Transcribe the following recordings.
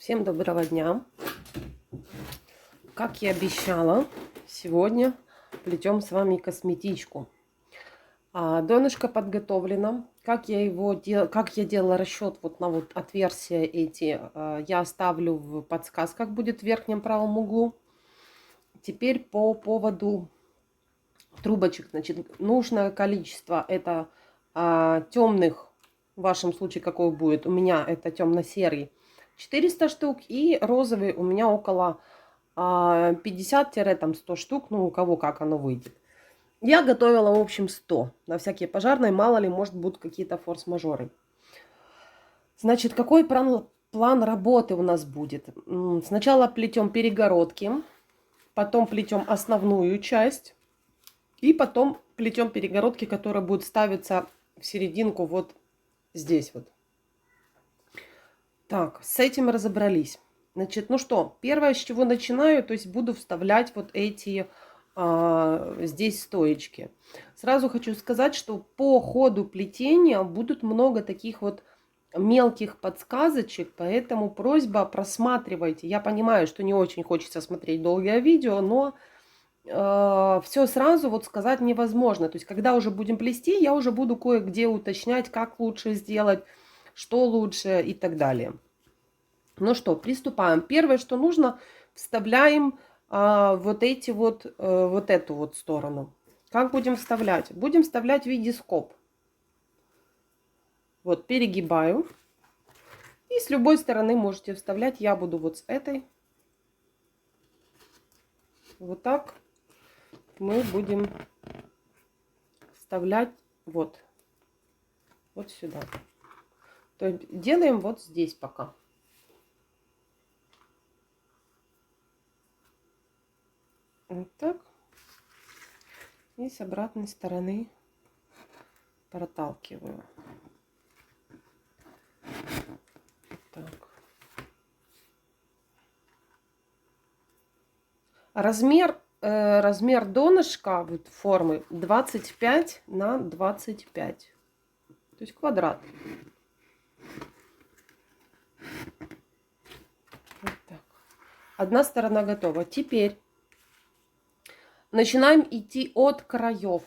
Всем доброго дня! Как я обещала, сегодня плетем с вами косметичку. Донышко подготовлено. Как я делала расчет вот на вот отверстия эти, я оставлю в подсказках, будет в верхнем правом углу. Теперь по поводу трубочек. Значит, нужное количество это темных, в вашем случае какой будет, у меня это темно-серый, 400 штук, и розовый у меня около 50-100 штук, ну у кого как оно выйдет. Я готовила в общем 100, на всякие пожарные, мало ли, может будут какие-то форс-мажоры. Значит, какой план работы у нас будет? Сначала плетем перегородки, потом плетем основную часть, и потом плетем перегородки, которые будут ставиться в серединку вот здесь вот. Так, с этим разобрались. Значит, ну что, первое, с чего начинаю, то есть буду вставлять вот эти здесь стоечки. Сразу хочу сказать, что по ходу плетения будут много таких вот мелких подсказочек, поэтому просьба, просматривайте. Я понимаю, что не очень хочется смотреть долгое видео, но все сразу вот сказать невозможно. То есть, когда уже будем плести, я уже буду кое-где уточнять, как лучше сделать, что лучше и так далее. Ну что, приступаем. Первое, что нужно, вставляем вот эту вот сторону. Как будем вставлять? Будем вставлять в виде скоб. Вот, перегибаю. И с любой стороны можете вставлять. Я буду вот с этой. Вот так мы будем вставлять вот сюда. То есть делаем вот здесь пока. Вот так. И с обратной стороны проталкиваю. Так. Размер донышка вот, формы 25 на 25. То есть квадрат. Вот так. Одна сторона готова. Теперь начинаем идти от краев.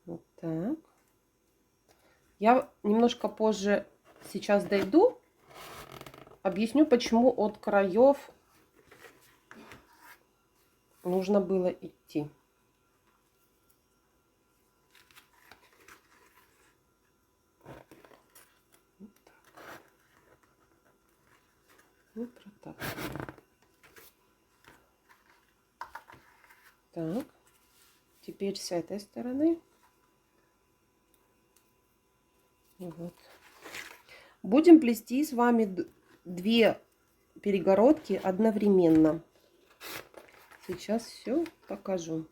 Вот так. Я немножко позже сейчас дойду. Объясню, почему от краев нужно было идти. Вот так. Так. Теперь с этой стороны. Вот. Будем плести с вами 2 перегородки одновременно. Сейчас все покажу.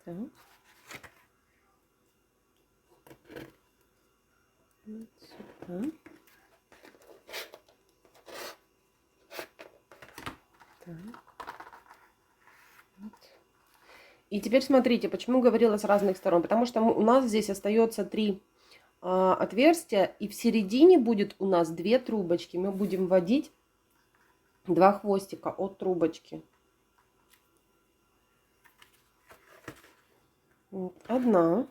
Так. Вот сюда. Так. Вот. И теперь смотрите, почему говорила с разных сторон. Потому что у нас здесь остается 3 отверстия, и в середине будет у нас 2 трубочки. Мы будем вводить 2 хвостика от трубочки. Вот. Одна.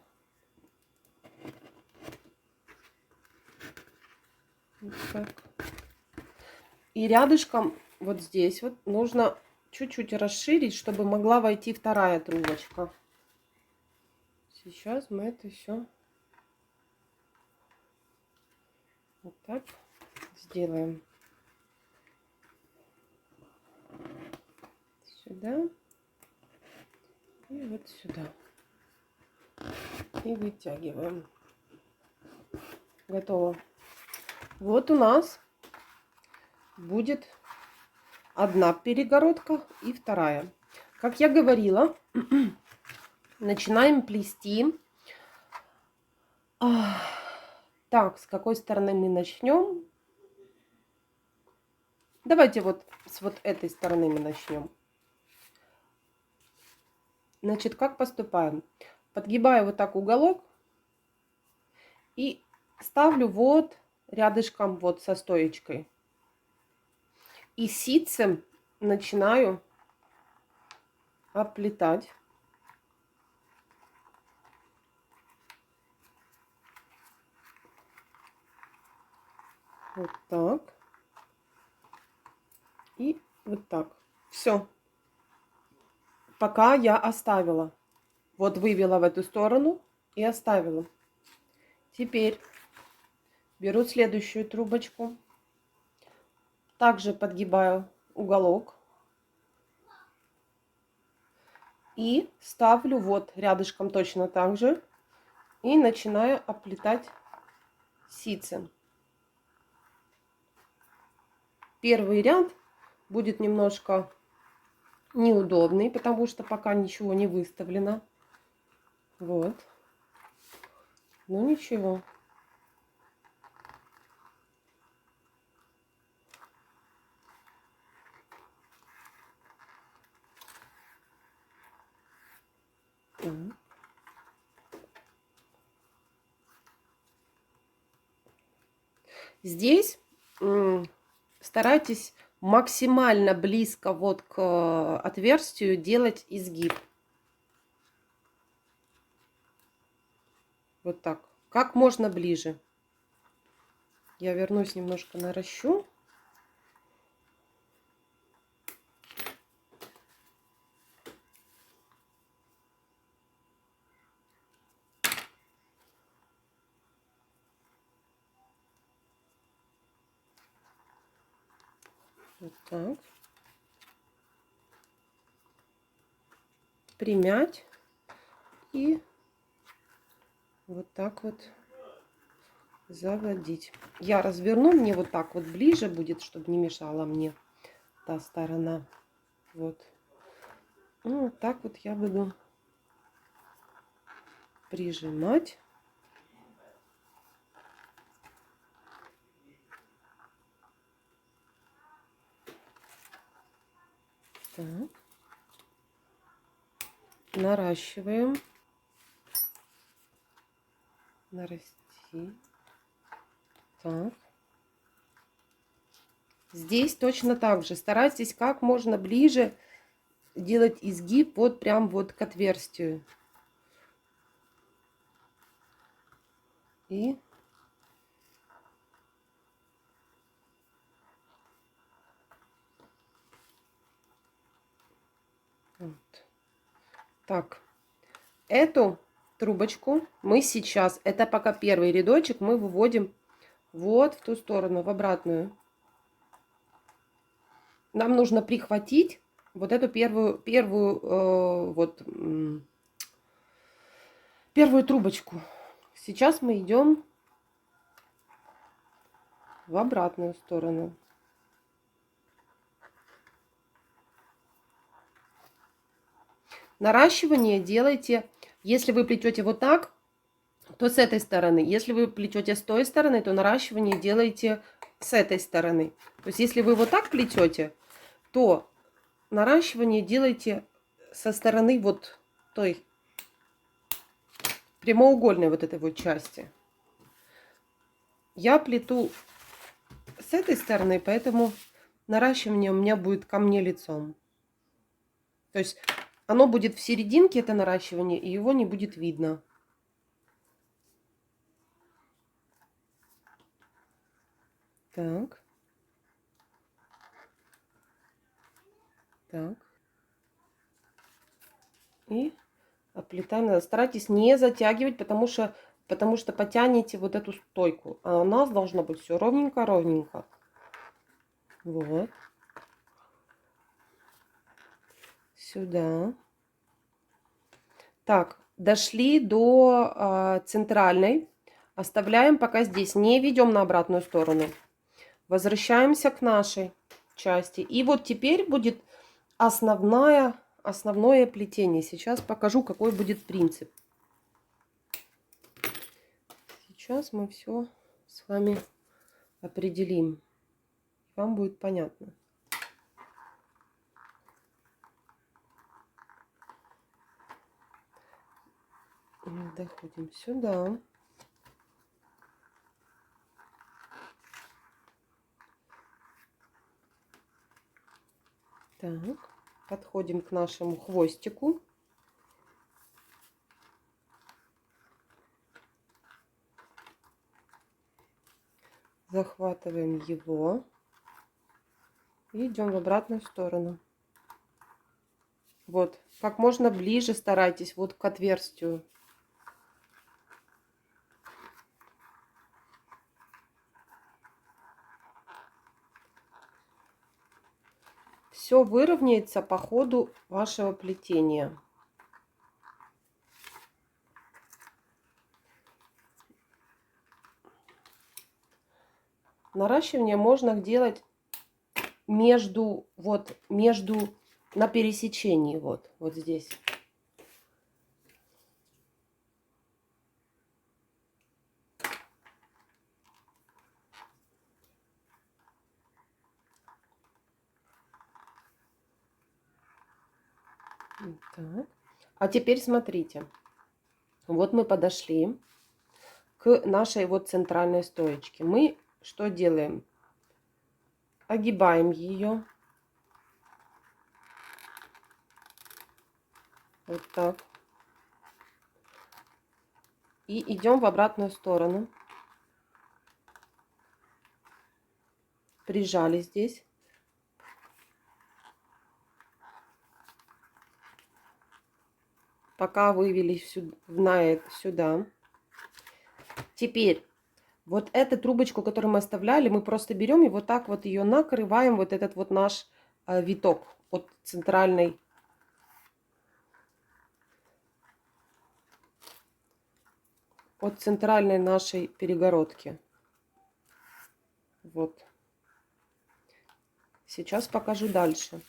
Вот так. И рядышком вот здесь вот нужно чуть-чуть расширить, чтобы могла войти вторая трубочка. Сейчас мы это все вот так сделаем. Сюда и вот сюда. И вытягиваем. Готово. Вот у нас будет одна перегородка и вторая. Как я говорила, начинаем плести. Так, с какой стороны мы начнем? Давайте вот с вот этой стороны мы начнем. Значит, как поступаем? Подгибаю вот так уголок и ставлю вот рядышком вот со стоечкой. И ситцем начинаю оплетать. Вот так. И вот так. Все. Пока я оставила. Вот вывела в эту сторону и оставила. Теперь беру следующую трубочку. Также подгибаю уголок. И ставлю вот рядышком точно так же. И начинаю оплетать ситцем. Первый ряд будет немножко неудобный, потому что пока ничего не выставлено. Вот. Ну ничего. Здесь старайтесь максимально близко вот к отверстию делать изгиб. Вот так. Как можно ближе. Я вернусь немножко наращу. Вот так. Примять. И вот так вот заводить. Я разверну, мне вот так вот ближе будет, чтобы не мешала мне та сторона. Вот. Ну, вот так вот я буду прижимать. Так. Наращиваем. Нарасти. Так. Здесь точно так же. Старайтесь как можно ближе делать изгиб вот прям вот к отверстию. И вот. Так. Эту трубочку мы сейчас, это пока первый рядочек, мы выводим вот в ту сторону, в обратную. Нам нужно прихватить вот эту первую трубочку. Сейчас мы идем в обратную сторону. Наращивание делайте, если вы плетете вот так, то с этой стороны. Если вы плетете с той стороны, то наращивание делайте с этой стороны. То есть если вы вот так плетете, то наращивание делайте со стороны вот той прямоугольной вот этой вот части. Я плету с этой стороны, поэтому наращивание у меня будет ко мне лицом. То есть оно будет в серединке, это наращивание, и его не будет видно. Так. Так. И оплетаем. Старайтесь не затягивать, потому что потянете вот эту стойку. А у нас должно быть все ровненько-ровненько. Вот. Сюда. Так, дошли до центральной. Оставляем пока здесь. Не ведем на обратную сторону. Возвращаемся к нашей части. И вот теперь будет основное плетение. Сейчас покажу, какой будет принцип. Сейчас мы все с вами определим. Вам будет понятно. Доходим сюда. Так, подходим к нашему хвостику. Захватываем его и идем в обратную сторону. Вот, как можно ближе старайтесь вот к отверстию. Все выровняется по ходу вашего плетения. Наращивание можно делать между на пересечении вот здесь. Так. А теперь смотрите, вот мы подошли к нашей вот центральной стоечке. Мы что делаем? Огибаем ее. Вот так. И идем в обратную сторону. Прижали здесь. Пока вывели сюда. Теперь вот эту трубочку, которую мы оставляли, мы просто берем и вот так вот ее накрываем, вот этот вот наш виток от центральной. От центральной нашей перегородки. Вот. Сейчас покажу дальше.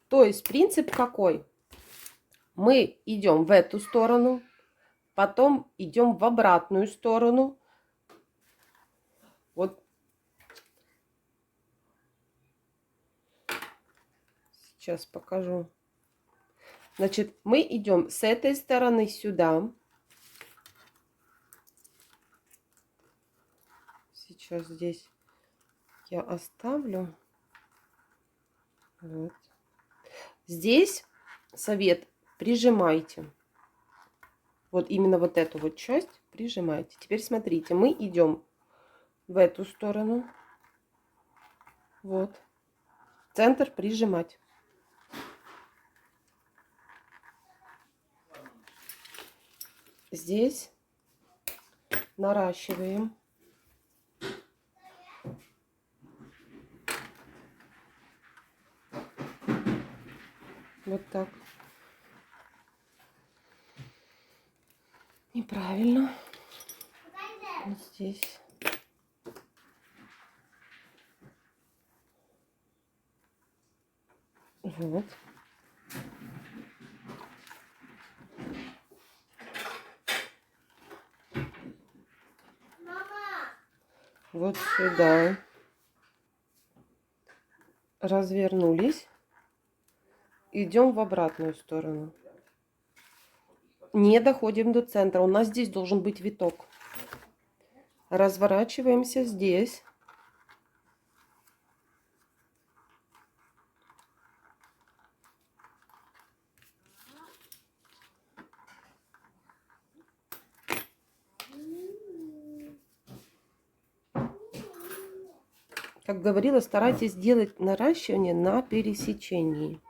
То есть принцип какой? Мы идем в эту сторону, потом идем в обратную сторону. Вот. Сейчас покажу. Значит, мы идем с этой стороны сюда. Сейчас здесь я оставлю. Вот. Здесь совет: прижимайте. Вот именно вот эту вот часть прижимайте. Теперь смотрите, мы идем в эту сторону. Вот. Центр прижимать. Здесь наращиваем. Вот так. Неправильно. Вот здесь. Вот. Вот сюда. Развернулись. Идем в обратную сторону. Не доходим до центра. У нас здесь должен быть виток. Разворачиваемся здесь. Как говорила, старайтесь делать наращивание на пересечении.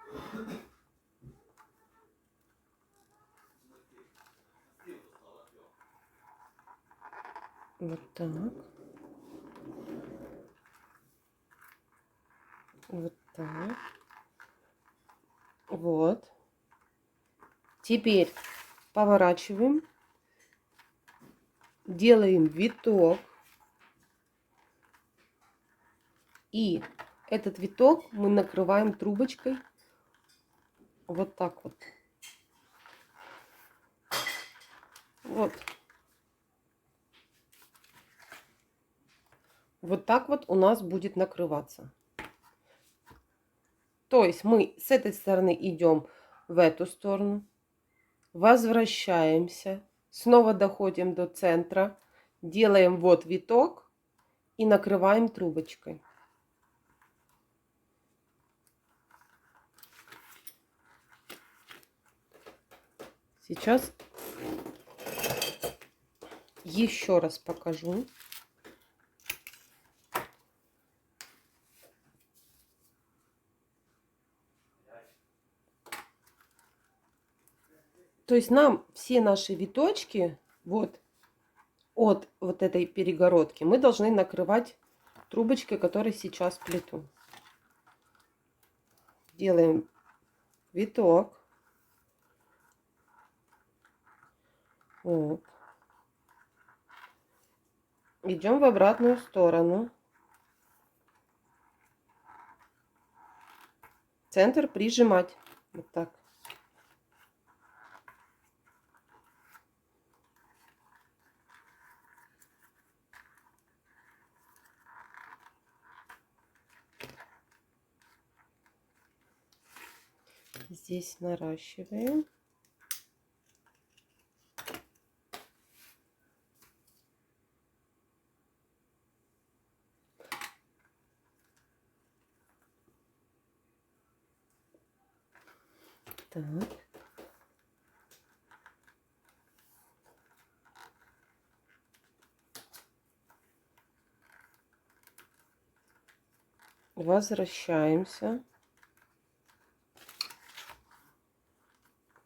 Вот так. Вот так. Вот. Теперь поворачиваем. Делаем виток. И этот виток мы накрываем трубочкой. Вот так вот. Вот. Вот так вот у нас будет накрываться. То есть мы с этой стороны идем в эту сторону. Возвращаемся. Снова доходим до центра. Делаем вот виток и накрываем трубочкой. Сейчас еще раз покажу. То есть нам все наши виточки вот от вот этой перегородки мы должны накрывать трубочкой, которой сейчас плету. Делаем виток. Вот. Идем в обратную сторону. Центр прижимать. Вот так. Здесь наращиваем. Так. Возвращаемся.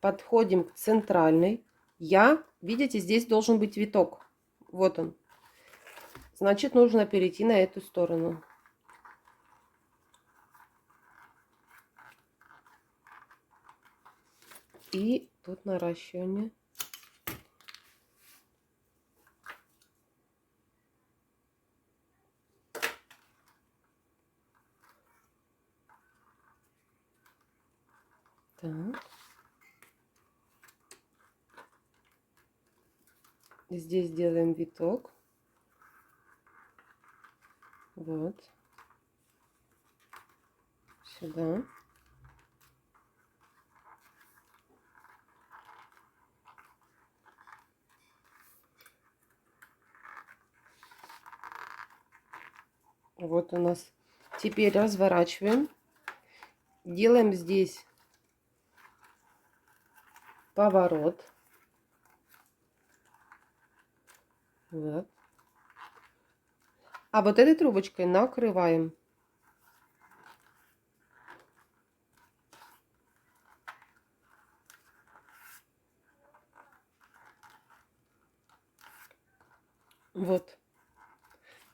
Подходим к центральной. Видите, здесь должен быть виток. Вот он. Значит, нужно перейти на эту сторону. И тут наращивание. Так. Здесь делаем виток. Вот. Сюда. Вот у нас. Теперь разворачиваем. Делаем здесь поворот. Вот. А вот этой трубочкой накрываем. Вот.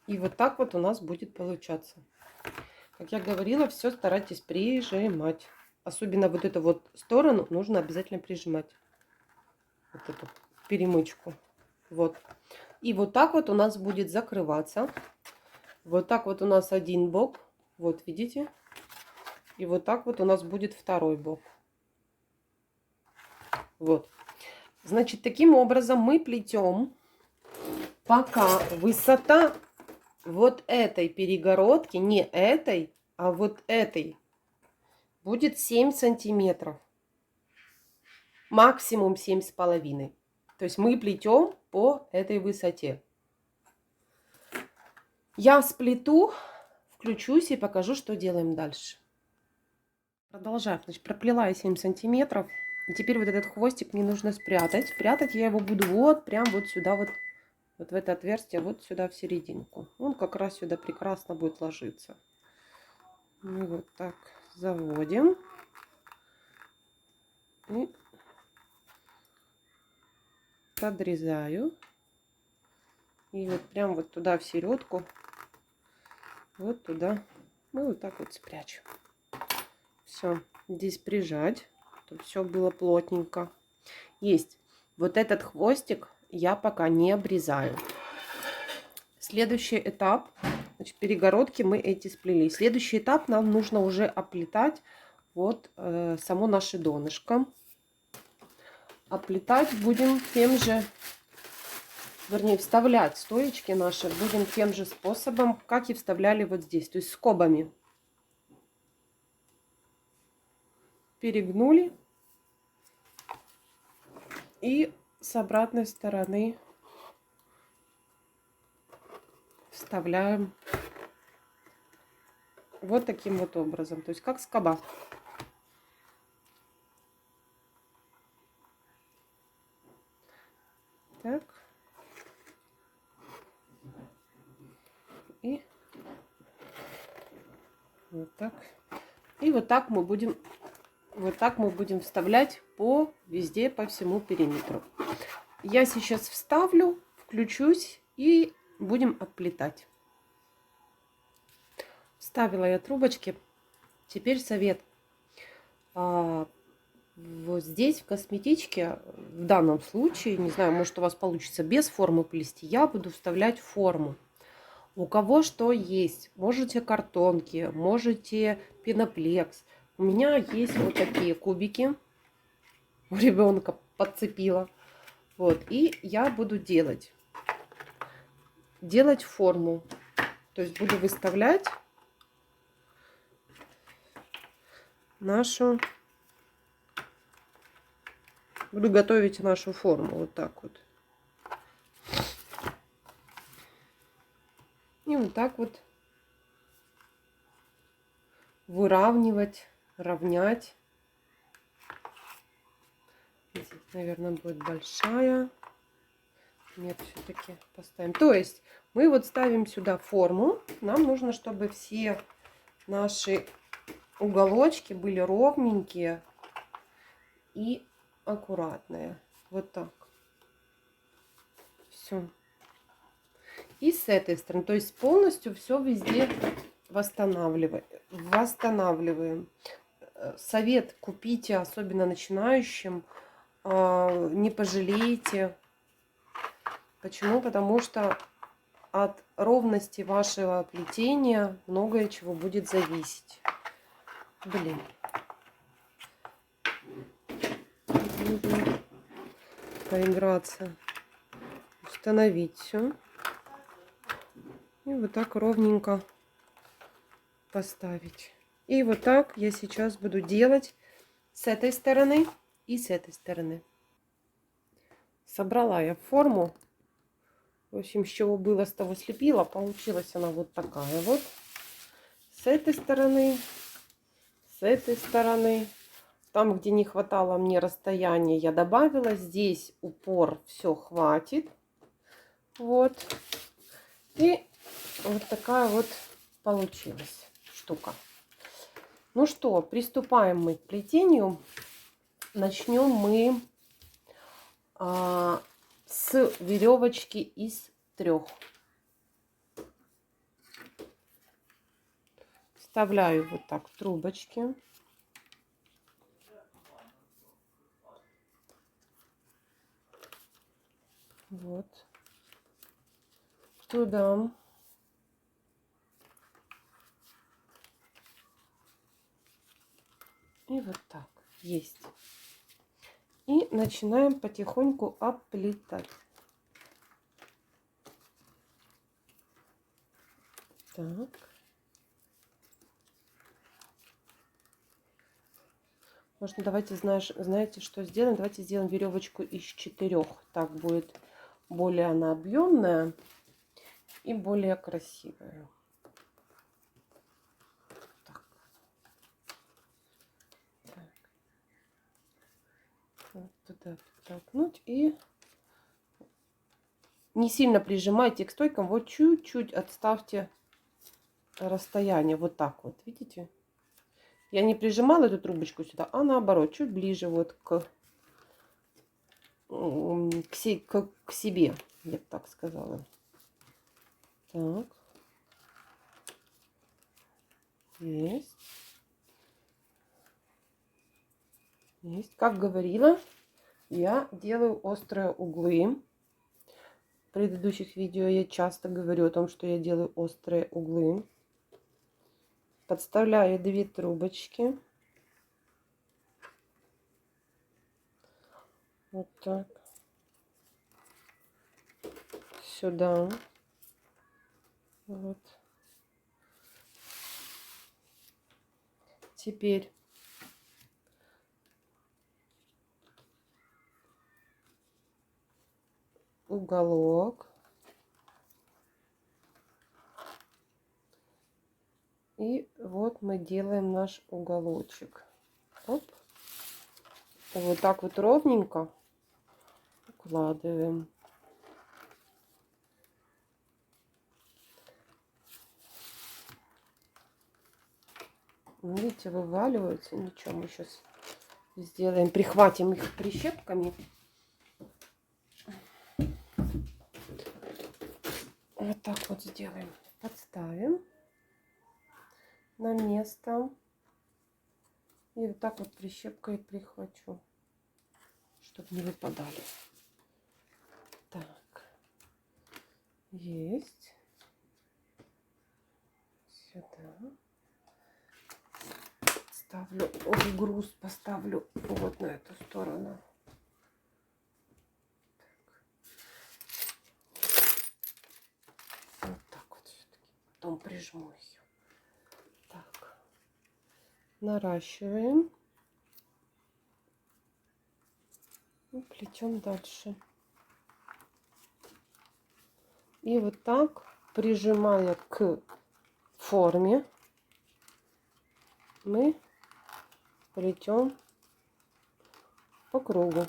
И вот так вот у нас будет получаться. Как я говорила, все старайтесь прижимать. Особенно вот эту вот сторону нужно обязательно прижимать. Вот эту перемычку. Вот. И вот так вот у нас будет закрываться. Вот так вот у нас один бок. Вот видите? И вот так вот у нас будет второй бок. Вот. Значит, таким образом мы плетем, пока высота вот этой перегородки, не этой, а вот этой, будет 7 сантиметров. Максимум 7,5. То есть мы плетем по этой высоте. Я сплету, включусь и покажу, что делаем дальше. Продолжаю. Значит, проплела я 7 сантиметров. И теперь вот этот хвостик мне нужно спрятать. Прятать я его буду вот прям вот сюда, вот в это отверстие, вот сюда в серединку. Он как раз сюда прекрасно будет ложиться. Мы вот так заводим. И подрезаю. И вот прям вот туда в середку. Вот туда. Мы вот так вот спрячем. Все. Здесь прижать, чтобы все было плотненько. Есть. Вот этот хвостик я пока не обрезаю. Следующий этап. Значит, перегородки мы эти сплели. Следующий этап нам нужно уже оплетать вот само наше донышко. Оплетать будем тем же, вернее, вставлять стоечки наши будем тем же способом, как и вставляли вот здесь. То есть скобами. Перегнули. И с обратной стороны вставляем вот таким вот образом, то есть как скоба. Так. И вот так. И вот так мы будем вставлять по везде, по всему периметру. Я сейчас вставлю, включусь и будем отплетать. Вставила я трубочки. Теперь совет. Вот здесь в косметичке, в данном случае, не знаю, может у вас получится без формы плести, я буду вставлять форму. У кого что есть. Можете картонки, можете пеноплекс. У меня есть вот такие кубики. У ребенка подцепила. Вот. И я буду делать форму. То есть буду выставлять буду готовить нашу форму. Вот так вот. И вот так вот выравнивать, равнять. Здесь, наверное, будет большая. Нет, все-таки поставим. То есть мы вот ставим сюда форму. Нам нужно, чтобы все наши уголочки были ровненькие и аккуратные. Вот так. Все. И с этой стороны. То есть полностью все везде восстанавливаем. Совет: купите, особенно начинающим. Не пожалеете. Почему? Потому что от ровности вашего плетения многое чего будет зависеть. Блин. Нужно поиграться. Установить все. И вот так ровненько поставить. И вот так я сейчас буду делать с этой стороны и с этой стороны. Собрала я форму. В общем, с чего было, с того слепила. Получилась она вот такая вот. С этой стороны, с этой стороны. Там, где не хватало мне расстояния, я добавила. Здесь упор, все хватит. Вот. И вот такая вот получилась штука. Ну что, приступаем мы к плетению. Начнем мы с веревочки из 3. Вставляю вот так трубочки. Вот. Туда. И вот так. Есть. И начинаем потихоньку оплетать. Так. Можно, давайте, знаете, что сделаем? Давайте сделаем веревочку из 4. Так будет более она объемная и более красивая. Так. Так. Вот туда подтолкнуть и не сильно прижимайте к стойкам. Вот чуть-чуть отставьте расстояние. Вот так вот, видите? Я не прижимала эту трубочку сюда, а наоборот, чуть ближе вот к себе, я бы так сказала. Так. Есть. Есть. Как говорила, я делаю острые углы. В предыдущих видео я часто говорю о том, что я делаю острые углы. Подставляю 2 трубочки. Вот так. Сюда. Вот. Теперь уголок. И вот мы делаем наш уголочек. Оп. Вот так вот ровненько укладываем. Видите, вываливаются. Ничего, мы сейчас сделаем, прихватим их прищепками. Вот так вот сделаем. Подставим на место. И вот так вот прищепкой прихвачу, чтобы не выпадали. Так. Есть. Сюда. Ставлю, груз поставлю вот на эту сторону. Вот так вот все-таки. Потом прижму ее. Так. Наращиваем. И плетем дальше. И вот так, прижимая к форме, мы плетем по кругу.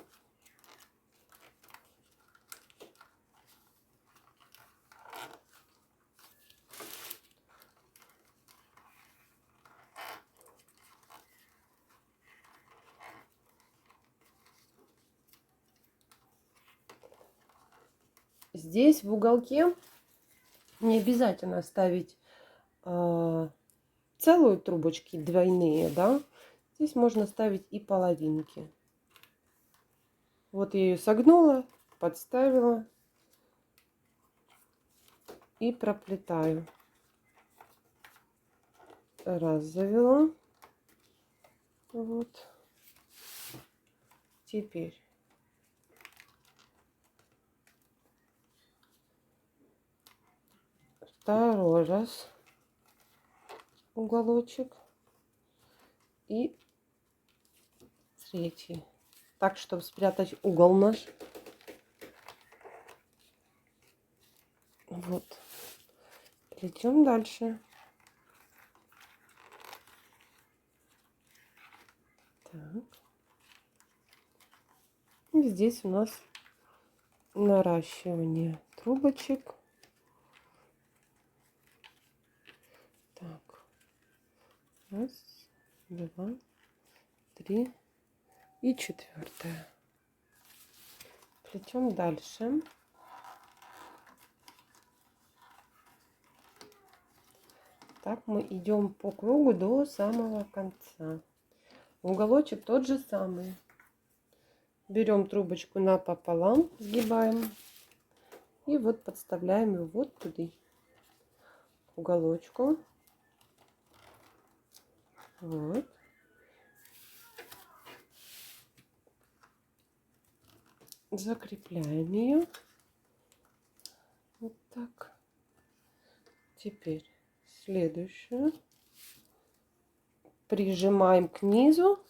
Здесь в уголке не обязательно ставить целую трубочки двойные, да. Здесь можно ставить и половинки. Вот я ее согнула, подставила и проплетаю. Раз завела. Вот. Теперь второй раз уголочек и третий. Так, чтобы спрятать угол наш. Вот. Плетем дальше. Так. И здесь у нас наращивание трубочек. Так. Раз, два, три и четвертая. Плетем дальше. Так мы идем по кругу до самого конца. Уголочек тот же самый. Берем трубочку напополам, сгибаем. И вот подставляем его вот туда, к уголочку. Вот. Закрепляем ее. Вот так. Теперь следующую. Прижимаем к низу.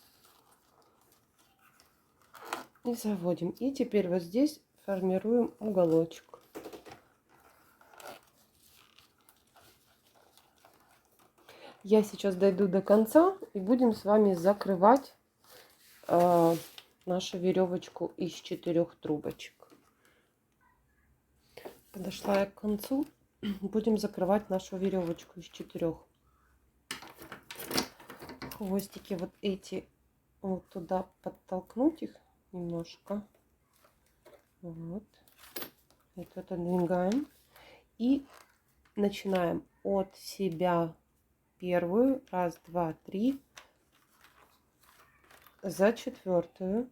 И заводим. И теперь вот здесь формируем уголочек. Я сейчас дойду до конца и будем с вами закрывать нашу веревочку из 4 трубочек. Подошла я к концу. Будем закрывать нашу веревочку из 4. Хвостики вот эти вот туда подтолкнуть их немножко. Вот. Это отодвигаем. И начинаем от себя первую. Раз, два, три. За 4.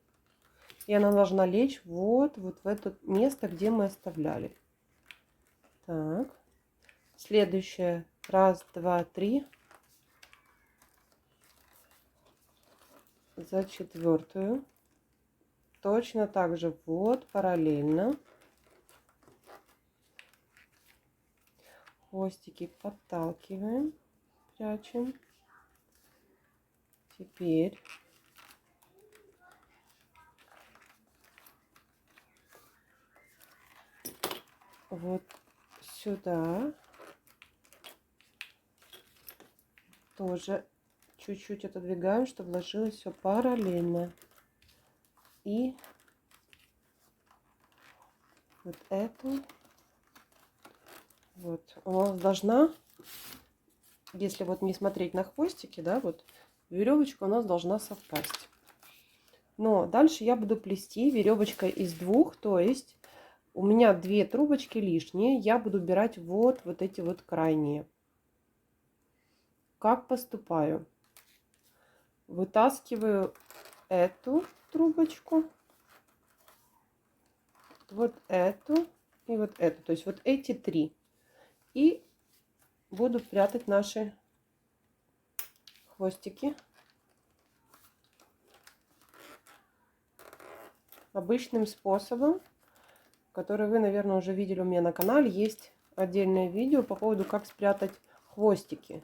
И она должна лечь вот в это место, где мы оставляли. Так. Следующее. Раз, два, три. За 4. Точно так же вот параллельно. Хвостики подталкиваем, прячем. Теперь вот сюда. Тоже чуть-чуть отодвигаем, чтобы ложилось все параллельно. И вот эту. Вот. У нас должна, если вот не смотреть на хвостики, да, вот веревочка у нас должна совпасть. Но дальше я буду плести веревочкой из двух, то есть у меня 2 трубочки лишние, я буду убирать вот эти вот крайние. Как поступаю? Вытаскиваю эту трубочку, вот эту и вот эту, то есть вот эти 3. И буду прятать наши хвостики обычным способом, который вы, наверное, уже видели у меня на канале. Есть отдельное видео по поводу, как спрятать хвостики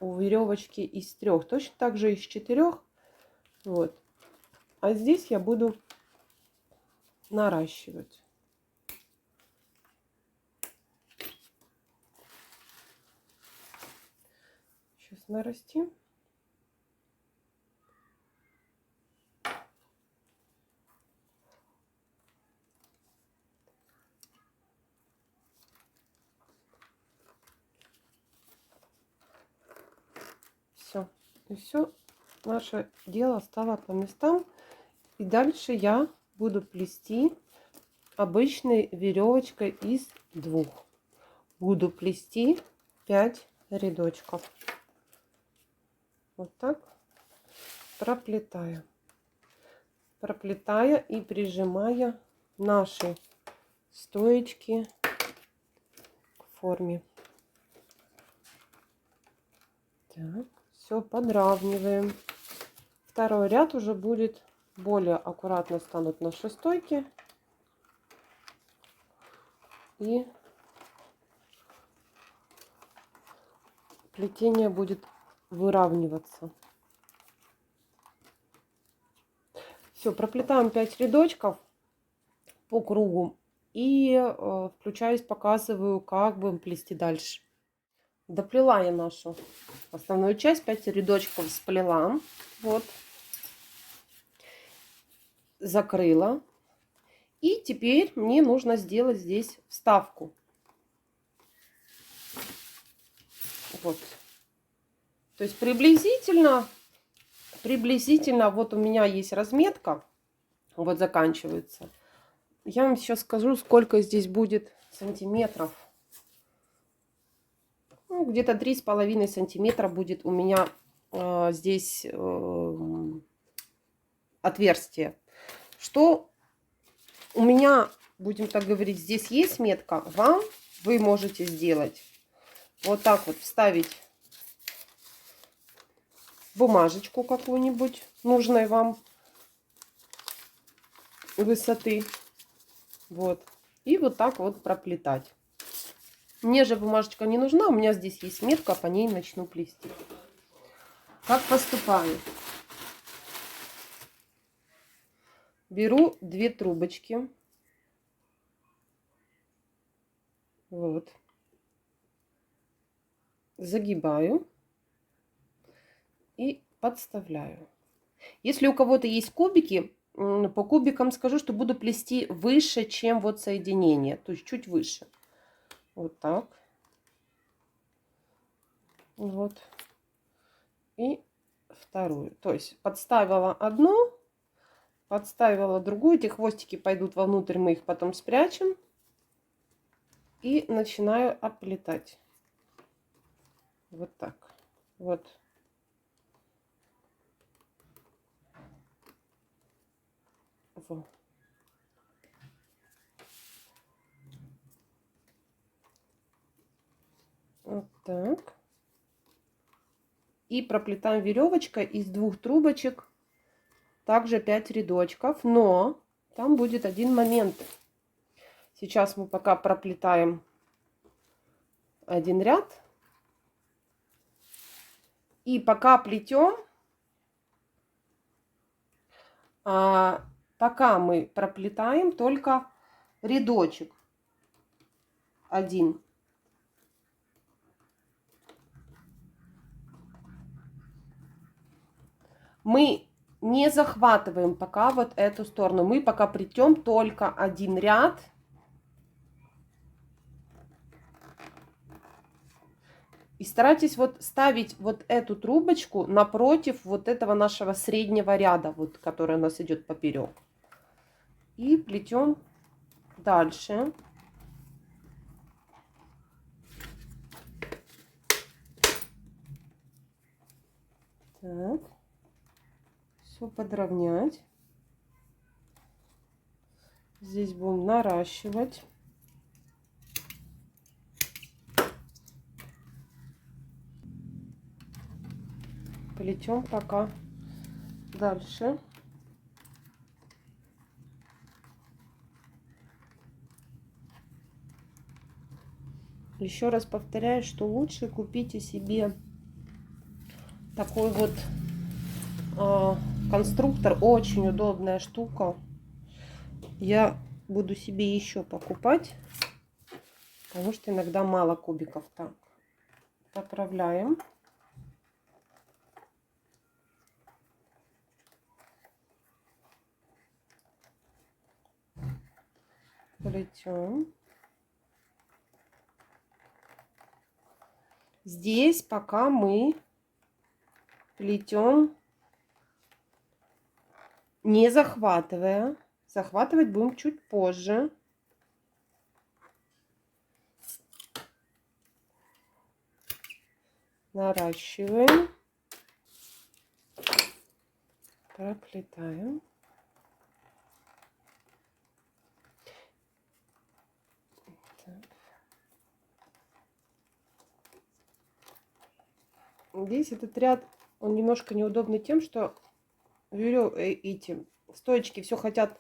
у веревочки из 3. Точно так же из 4. Вот. А здесь я буду наращивать. Сейчас нарастим. Все. И все наше дело стало по местам. И дальше я буду плести обычной веревочкой из 2. Буду плести 5 рядочков. Вот так проплетаю. Проплетая и прижимая наши стоечки к форме. Так, все подравниваем. Второй ряд уже будет более аккуратно станут наши стойки. И плетение будет выравниваться. Все, проплетаем 5 рядочков по кругу. И включаюсь, показываю, как будем плести дальше. Доплела я нашу основную часть, 5 рядочков сплела. Вот. Закрыла. И теперь мне нужно сделать здесь вставку. Вот. То есть приблизительно вот у меня есть разметка. Вот заканчивается. Я вам сейчас скажу, сколько здесь будет сантиметров. Ну, где-то 3,5 сантиметра будет у меня здесь отверстие. Что у меня, будем так говорить, здесь есть метка. Вы можете сделать вот так вот, вставить бумажечку какую-нибудь нужной вам высоты. Вот. И вот так вот проплетать. Мне же бумажечка не нужна, у меня здесь есть метка, по ней начну плести. Как поступаю? Беру 2 трубочки. Вот. Загибаю и подставляю. Если у кого-то есть кубики, по кубикам скажу, что буду плести выше, чем вот соединение, то есть чуть выше. Вот так. Вот. И вторую. То есть подставила одну, подставила другую. Эти хвостики пойдут вовнутрь, мы их потом спрячем. И начинаю оплетать. Вот так. Вот. Вот. Вот так. И проплетаем веревочкой из 2 трубочек. Также 5 рядочков. Но там будет один момент. Сейчас мы пока проплетаем один ряд. И пока плетем, пока мы проплетаем только рядочек. один. Мы не захватываем пока вот эту сторону. Мы пока плетем только один ряд. И старайтесь вот ставить вот эту трубочку напротив вот этого нашего среднего ряда, вот, который у нас идет поперек. И плетем дальше. Так. Все подровнять. Здесь будем наращивать. Плетем пока дальше. Еще раз повторяю, что лучше купите себе такой вот конструктор. Очень удобная штука. Я буду себе еще покупать, потому что иногда мало кубиков. Так, поправляем. Плетем. Здесь пока мы плетем, не захватывая. Захватывать будем чуть позже. Наращиваем. Проплетаем. Здесь этот ряд, он немножко неудобный тем, что эти стоечки все хотят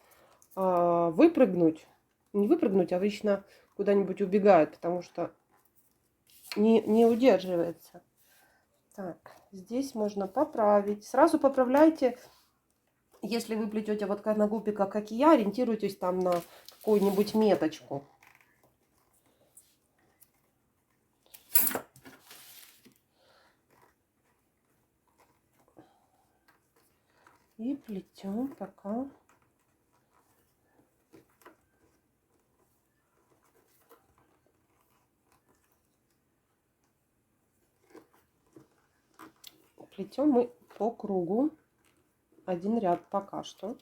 выпрыгнуть. Не выпрыгнуть, а обычно куда-нибудь убегают, потому что не удерживается. Так, здесь можно поправить. Сразу поправляйте, если вы плетете вот на губика, как и я, ориентируйтесь там на какую-нибудь меточку. И плетем пока. Плетем мы по кругу один ряд пока что.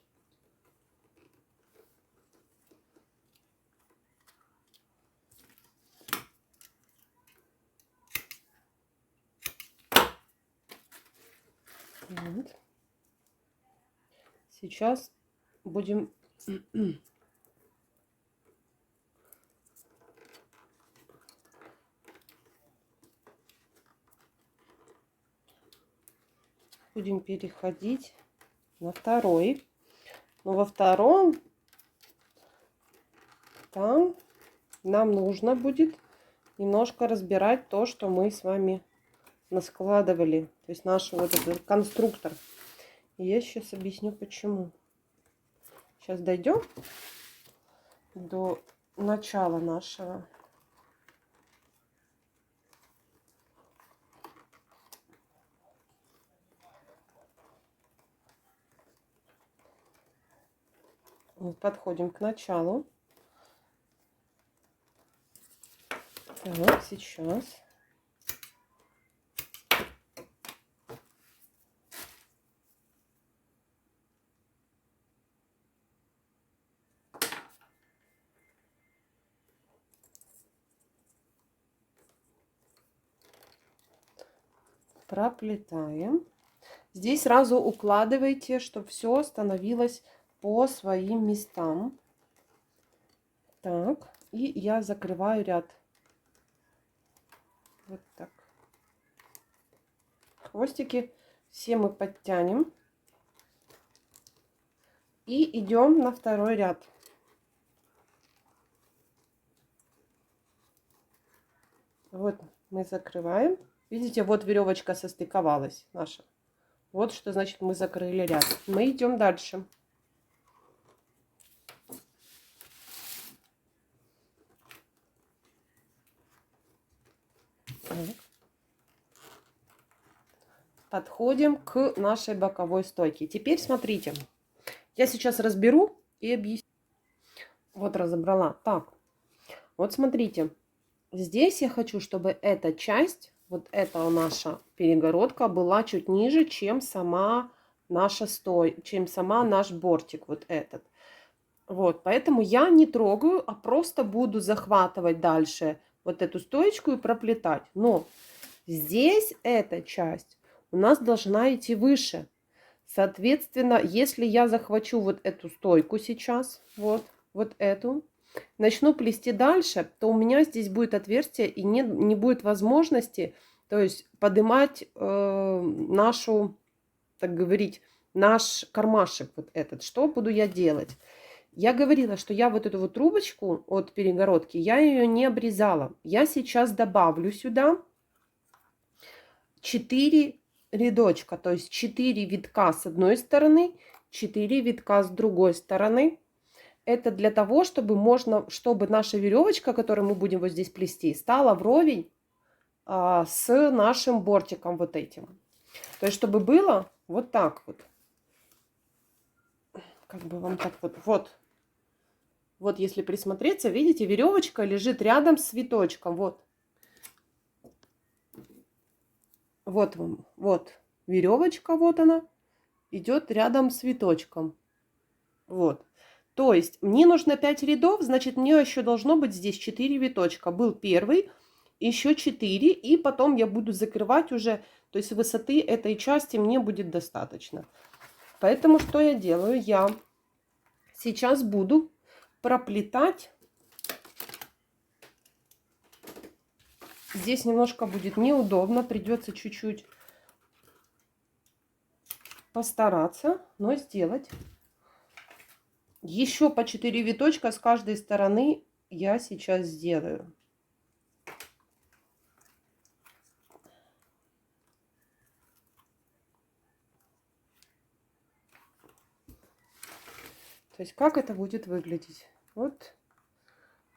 Вот. Сейчас будем переходить на второй. Но во втором там нам нужно будет немножко разбирать то, что мы с вами наскладывали. То есть наш вот этот конструктор. И я сейчас объясню почему. Сейчас дойдем до начала нашего. Подходим к началу. Так, сейчас. Проплетаем. Здесь сразу укладывайте, чтобы все становилось по своим местам. Так, и я закрываю ряд. Вот так. Хвостики все мы подтянем. И идем на второй ряд. Вот мы закрываем. Видите, вот веревочка состыковалась наша. Вот что значит мы закрыли ряд. Мы идем дальше. Так. Подходим к нашей боковой стойке. Теперь смотрите, я сейчас разберу и объясню. Вот разобрала. Так, вот смотрите, здесь я хочу, чтобы эта часть, вот эта наша перегородка была чуть ниже, чем сама наша чем сама наш бортик, вот этот. Вот, поэтому я не трогаю, а просто буду захватывать дальше вот эту стоечку и проплетать. Но здесь эта часть у нас должна идти выше. Соответственно, если я захвачу вот эту стойку сейчас, вот эту, начну плести дальше, то у меня здесь будет отверстие и не будет возможности, то есть поднимать нашу, так говорить, наш кармашек вот этот. Что буду я делать? Я говорила, что я вот эту вот трубочку от перегородки, я ее не обрезала. Я сейчас добавлю сюда 4 рядочка, то есть 4 витка с одной стороны, 4 витка с другой стороны. Это для того, чтобы наша веревочка, которую мы будем вот здесь плести, стала вровень с нашим бортиком вот этим. То есть, чтобы было вот так вот. Как бы вам так вот. Вот если присмотреться, видите, веревочка лежит рядом с цветочком. Вот. Вот вам. Вот. Веревочка, вот она, идет рядом с цветочком. Вот. То есть мне нужно 5 рядов, значит, мне еще должно быть здесь 4 виточка. Был первый, еще 4, и потом я буду закрывать уже, то есть высоты этой части мне будет достаточно. Поэтому что я делаю? Я сейчас буду проплетать. Здесь немножко будет неудобно, придется чуть-чуть постараться, но сделать. Еще по 4 виточка с каждой стороны я сейчас сделаю. То есть как это будет выглядеть? Вот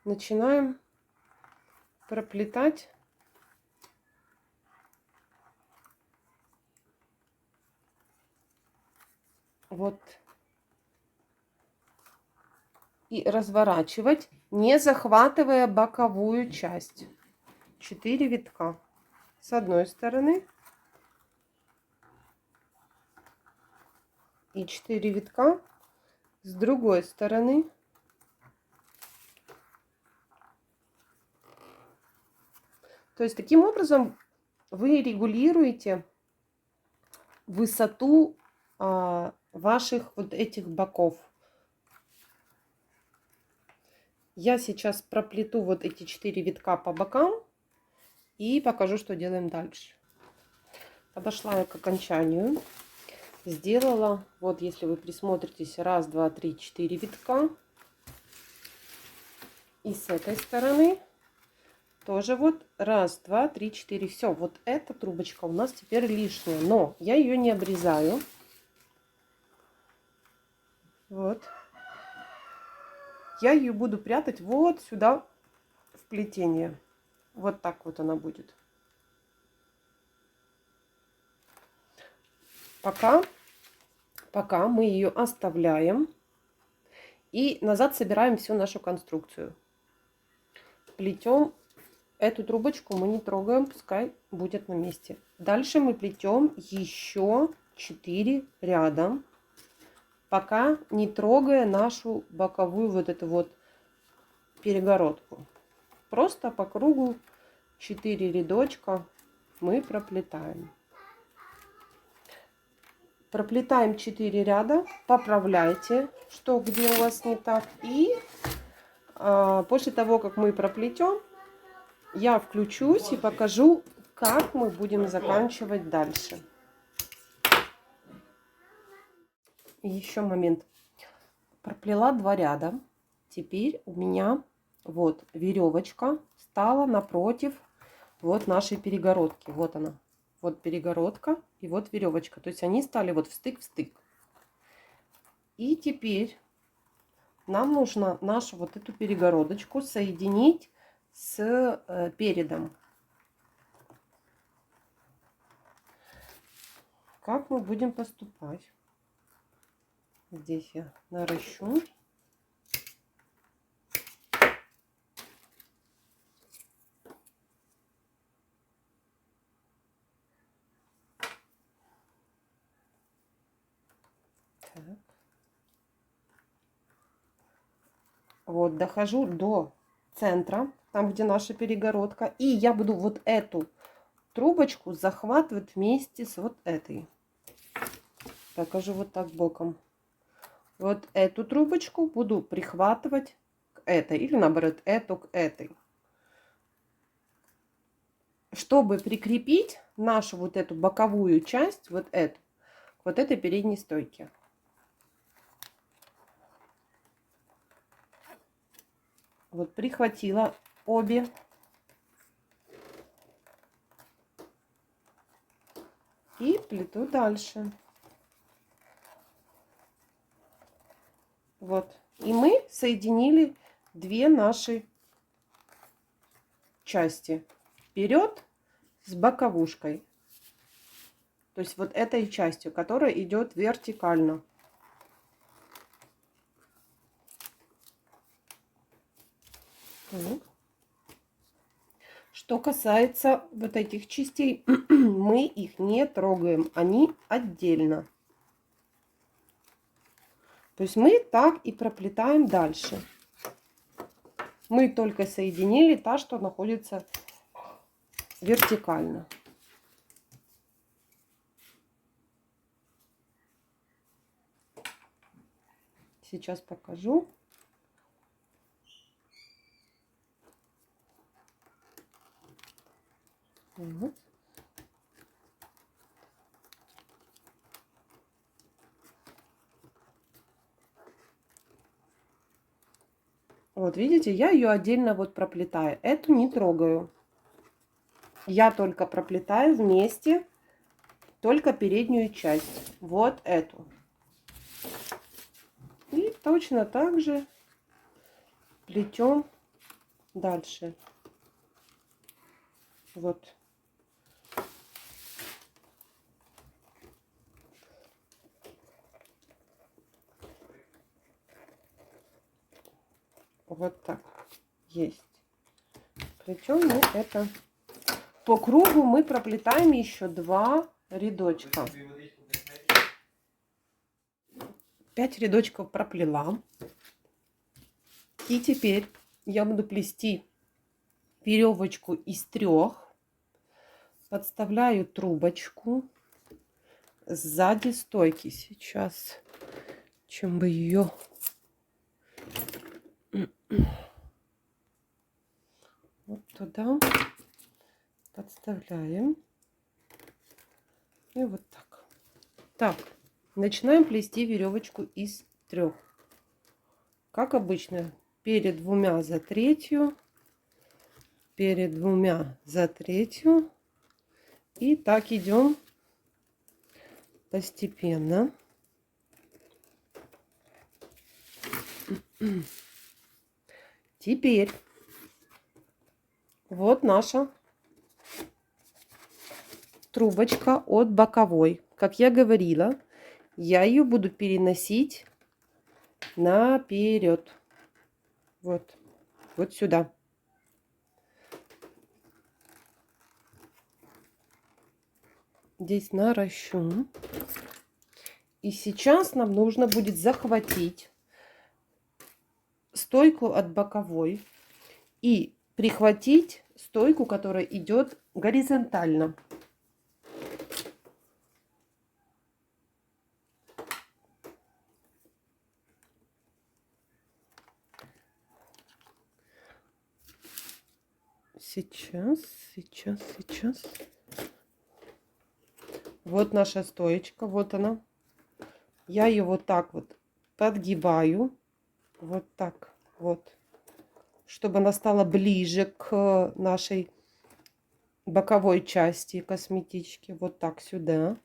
начинаем проплетать. Вот. И разворачивать, не захватывая боковую часть. 4 витка с одной стороны и 4 витка с другой стороны. То есть таким образом вы регулируете высоту ваших вот этих боков. Я сейчас проплету вот эти 4 витка по бокам и покажу, что делаем дальше. Подошла я к окончанию. Сделала, вот если вы присмотритесь, 1, 2, 3, 4 витка. И с этой стороны тоже вот 1, 2, 3, 4. Все, вот эта трубочка у нас теперь лишняя. Но я ее не обрезаю. Вот. Я ее буду прятать вот сюда в плетение. Вот так вот она будет. Пока мы ее оставляем и назад собираем всю нашу конструкцию. Плетем эту трубочку, мы не трогаем, пускай будет на месте. Дальше мы плетем еще 4 ряда, пока не трогая нашу боковую вот эту вот перегородку. Просто по кругу 4 рядочка мы проплетаем. Проплетаем 4 ряда, поправляйте, что где у вас не так. И после того, как мы проплетем, я включусь и покажу, как мы будем заканчивать дальше. И еще момент. Проплела 2 ряда. Теперь у меня вот веревочка стала напротив вот нашей перегородки. Вот она. Вот перегородка и вот веревочка. То есть они стали вот в стык. И теперь нам нужно нашу вот эту перегородочку соединить с передом. как мы будем поступать? Здесь я наращу. Так. Вот, дохожу до центра, там, где наша перегородка. И я буду вот эту трубочку захватывать вместе с вот этой. Покажу вот так боком. Вот эту трубочку буду прихватывать к этой. Или наоборот, эту к этой. Чтобы прикрепить нашу вот эту боковую часть, вот эту, к вот этой передней стойке. Вот прихватила обе. И плету дальше. Вот. И мы соединили две наши части. Вперед с боковушкой. То есть вот этой частью, которая идет вертикально. Что касается вот этих частей, мы их не трогаем, они отдельно. То есть мы так и проплетаем дальше. Мы только соединили та, что находится вертикально. Сейчас покажу. Вот. Вот видите, я ее отдельно вот проплетаю. Эту не трогаю. Я только проплетаю вместе только переднюю часть. Вот эту. И точно так же плетем дальше. Вот. Вот так. Есть. Плетем мы это. По кругу мы проплетаем еще 2 рядочка. 5 рядочков проплела. И теперь я буду плести веревочку из 3. Подставляю трубочку сзади стойки. Сейчас, чем бы ее... Вот туда подставляем. И вот так. Так, начинаем плести веревочку из 3. Как обычно, перед 2 за 3, перед 2 за 3. И так идем постепенно. Теперь вот наша трубочка от боковой. Как я говорила, я ее буду переносить наперед. Вот, вот сюда. Здесь наращу. И сейчас нам нужно будет захватить стойку от боковой и прихватить стойку, которая идет горизонтально. Сейчас. Вот наша стоечка, вот она. Я ее вот так вот подгибаю, вот так вот, чтобы она стала ближе к нашей боковой части косметички. Вот так сюда.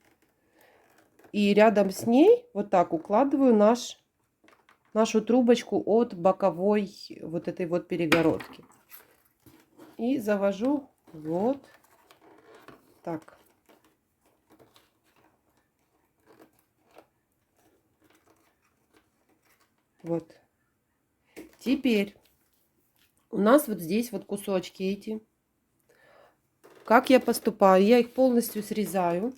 И рядом с ней вот так укладываю нашу трубочку от боковой вот этой вот перегородки. И завожу вот так. Вот. Теперь у нас вот здесь вот кусочки эти. Как я поступаю? Я их полностью срезаю.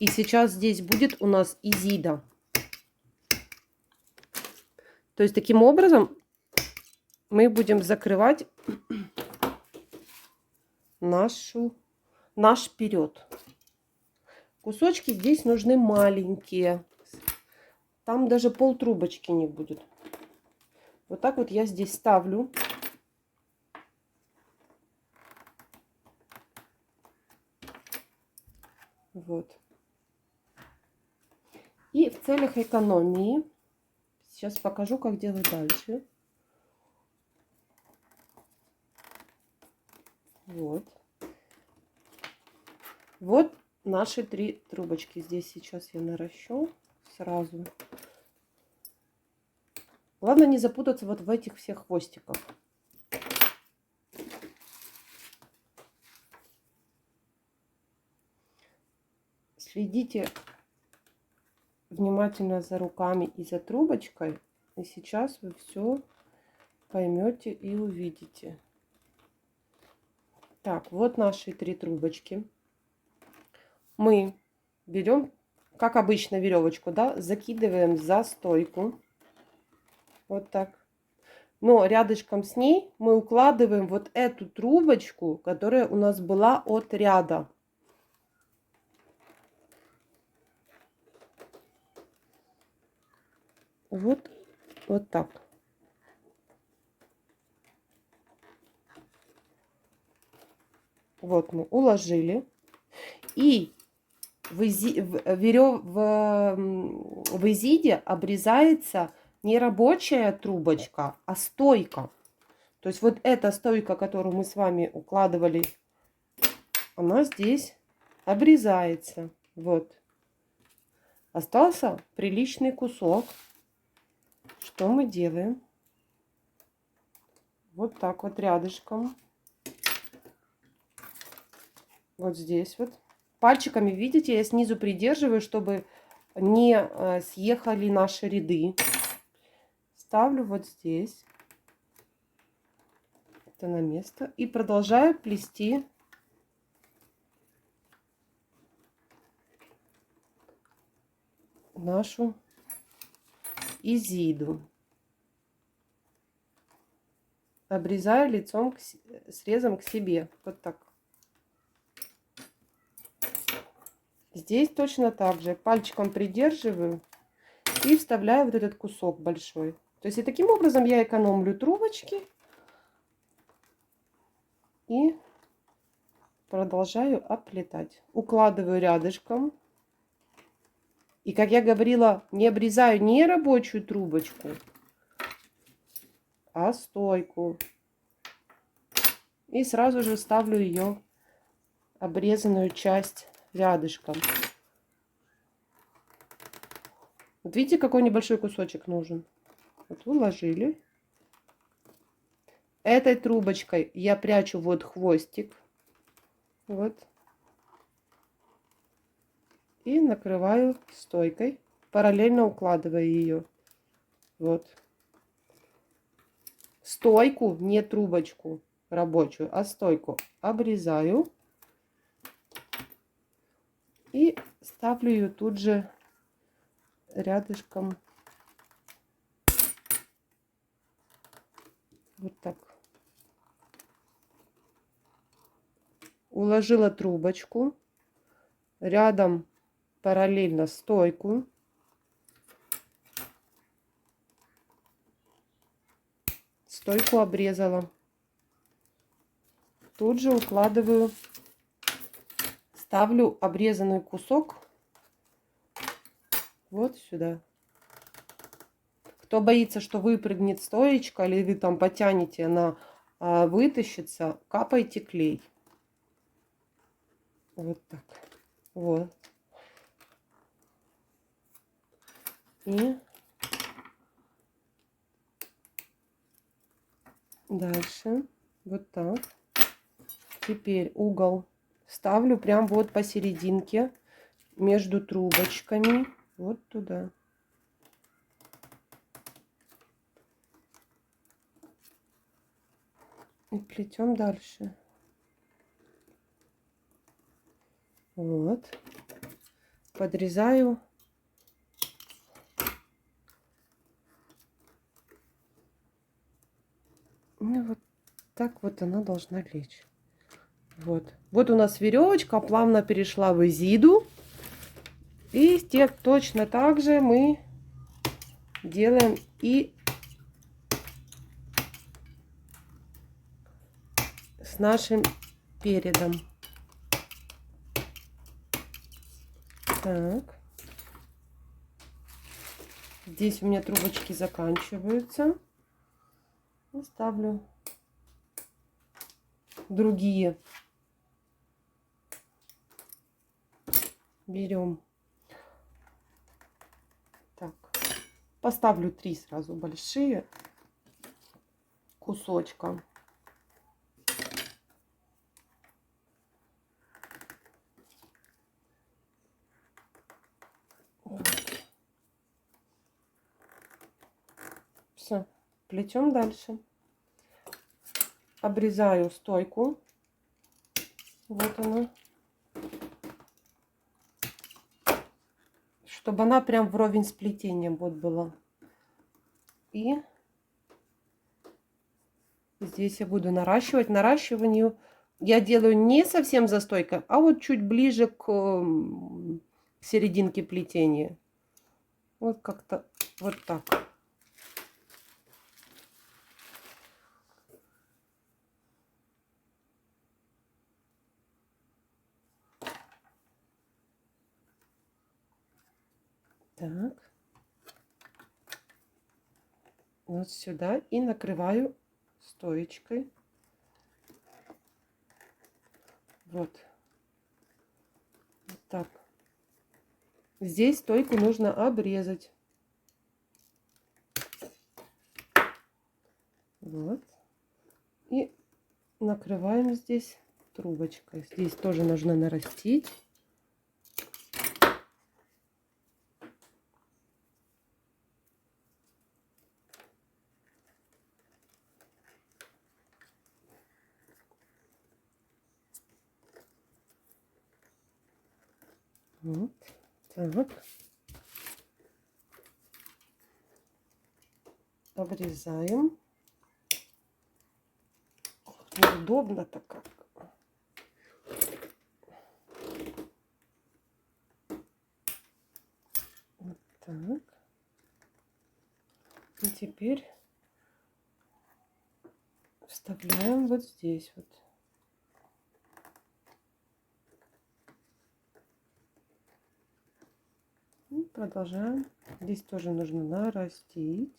И сейчас здесь будет у нас изида. То есть таким образом мы будем закрывать наш вперед. Кусочки здесь нужны маленькие. Там даже пол трубочки не будет. Вот так вот я здесь ставлю. Вот. И в целях экономии сейчас покажу, как делать дальше. Вот. Вот наши 3 трубочки. Здесь сейчас я наращу сразу. Главное не запутаться вот в этих всех хвостиках. Следите внимательно за руками и за трубочкой. И сейчас вы все поймете и увидите. Так, вот наши 3 трубочки. Мы берем, как обычно, веревочку, да, закидываем за стойку. Вот так. Но рядышком с ней мы укладываем вот эту трубочку, которая у нас была от ряда. Вот, вот так. Вот мы уложили. И в изиде обрезается не рабочая трубочка, а стойка. То есть вот эта стойка, которую мы с вами укладывали, она здесь обрезается. Вот. Остался приличный кусок. Что мы делаем? Вот так вот рядышком. Вот здесь вот. Пальчиками, видите, я снизу придерживаю, чтобы не съехали наши ряды. Ставлю вот здесь. Это на место. И продолжаю плести нашу изиду. Обрезаю лицом, срезом к себе. Вот так. Здесь точно так же. Пальчиком придерживаю и вставляю вот этот кусок большой. То есть и таким образом я экономлю трубочки. И продолжаю оплетать. Укладываю рядышком. И, как я говорила, не обрезаю не рабочую трубочку, а стойку. И сразу же ставлю ее обрезанную часть рядышком. Вот видите, какой небольшой кусочек нужен? Вот уложили. Этой трубочкой я прячу вот хвостик. Вот. И накрываю стойкой, параллельно укладывая ее. Вот. Стойку, не трубочку рабочую, а стойку обрезаю. И ставлю ее тут же рядышком. Вот так. Уложила трубочку. Рядом параллельно стойку. Стойку обрезала. Тут же укладываю, ставлю обрезанный кусок вот сюда. Кто боится, что выпрыгнет стоечка, или вы там потянете, она вытащится, капайте клей. Вот так. Вот. И дальше вот так. Теперь угол ставлю прям вот посерединке между трубочками. вот туда. И плетем дальше. Вот. Подрезаю. Ну, вот так вот она должна лечь. Вот. Вот у нас веревочка плавно перешла в изиду. И точно так же мы делаем и с нашим передом. Так. Здесь у меня трубочки заканчиваются. И ставлю другие. Берем. Так. Поставлю 3 сразу большие кусочка. Вот. Все. Плетем дальше. Обрезаю стойку. Вот она. Чтобы она прям вровень с плетением вот была. И здесь я буду наращивать. Наращиванию я делаю не совсем за стойкой, а вот чуть ближе к серединке плетения. Вот как-то вот так. Так. Вот сюда и накрываю стоечкой. Вот. Вот так. Здесь стойку нужно обрезать. Вот. И накрываем здесь трубочкой. Здесь тоже нужно нарастить. Вот. Так. Обрезаем. Неудобно-то как. Вот так. И теперь вставляем вот здесь вот. И продолжаем. Здесь тоже нужно нарастить.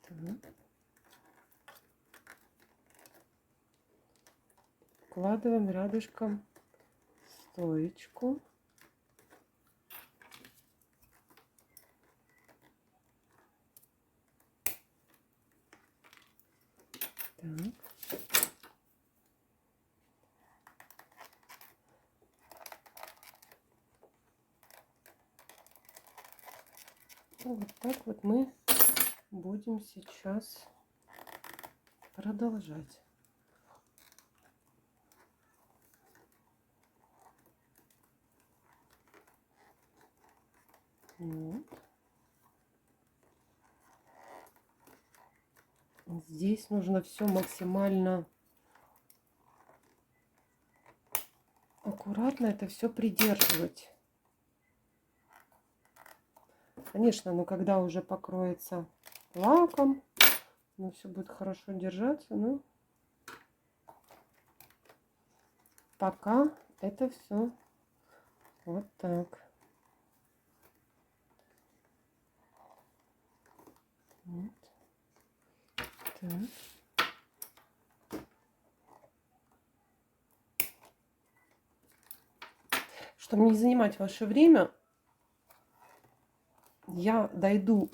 Так. Вкладываем рядышком стоечку. Так. Вот так вот мы будем сейчас продолжать. Вот. Здесь нужно все максимально аккуратно это все придерживать. Конечно, но когда уже покроется лаком, ну, все будет хорошо держаться, но пока это все вот так. Вот. Так. Чтобы не занимать ваше время, я дойду,